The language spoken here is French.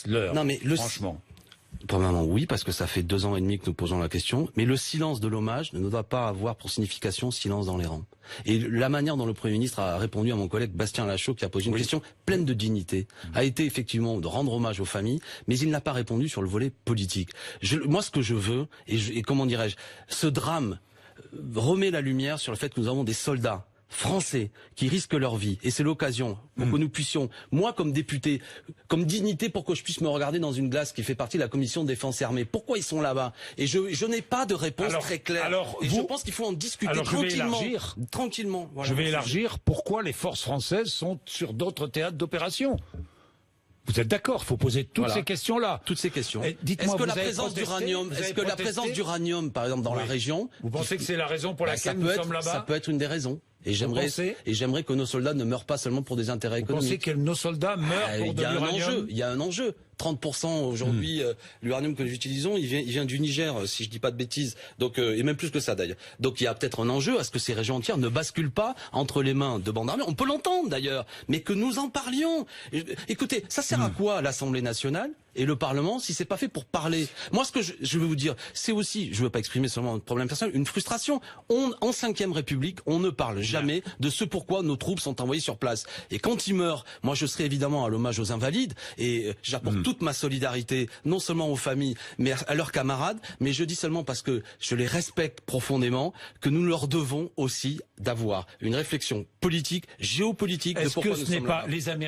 dites-leur. Non, mais franchement. Premièrement, oui, parce que ça fait 2 ans et demi que nous posons la question. Mais le silence de l'hommage ne doit pas avoir pour signification silence dans les rangs. Et la manière dont le Premier ministre a répondu à mon collègue Bastien Lachaud, qui a posé une question pleine de dignité, a été effectivement de rendre hommage aux familles, mais il n'a pas répondu sur le volet politique. Moi, ce que je veux, et comment dirais-je, ce drame remet la lumière sur le fait que nous avons des soldats français qui risquent leur vie, et c'est l'occasion pour que nous puissions, moi comme député, comme dignité, pour que je puisse me regarder dans une glace qui fait partie de la commission de défense armée. Pourquoi ils sont là-bas? Et je n'ai pas de réponse très claire. Et je pense qu'il faut en discuter tranquillement. Voilà, je vais élargir. Pourquoi les forces françaises sont sur d'autres théâtres d'opération? Vous êtes d'accord? Il faut poser toutes ces questions-là. Toutes ces questions. Dites-moi, est-ce que la présence d'uranium, par exemple, dans la région, vous pensez que c'est la raison pour laquelle nous sommes là-bas? Ça peut être une des raisons. Et j'aimerais que nos soldats ne meurent pas seulement pour des intérêts économiques. Vous pensez que nos soldats meurent pour de l'uranium? Il y a un enjeu. 30% aujourd'hui, l'uranium que nous utilisons, il vient du Niger, si je dis pas de bêtises. Donc, et même plus que ça d'ailleurs. Donc il y a peut-être un enjeu à ce que ces régions entières ne basculent pas entre les mains de bandes armées. On peut l'entendre d'ailleurs, mais que nous en parlions. Écoutez, ça sert à quoi l'Assemblée nationale et le Parlement si c'est pas fait pour parler? Moi, ce que je veux vous dire, c'est aussi, je veux pas exprimer seulement un problème personnel, une frustration. En 5e République, on ne parle jamais de ce pourquoi nos troupes sont envoyées sur place. Et quand ils meurent, moi je serai évidemment à l'hommage aux invalides et j'apporte toute ma solidarité, non seulement aux familles, mais à leurs camarades. Mais je dis seulement parce que je les respecte profondément que nous leur devons aussi d'avoir une réflexion politique, géopolitique de pourquoi nous sommes là. Les Américains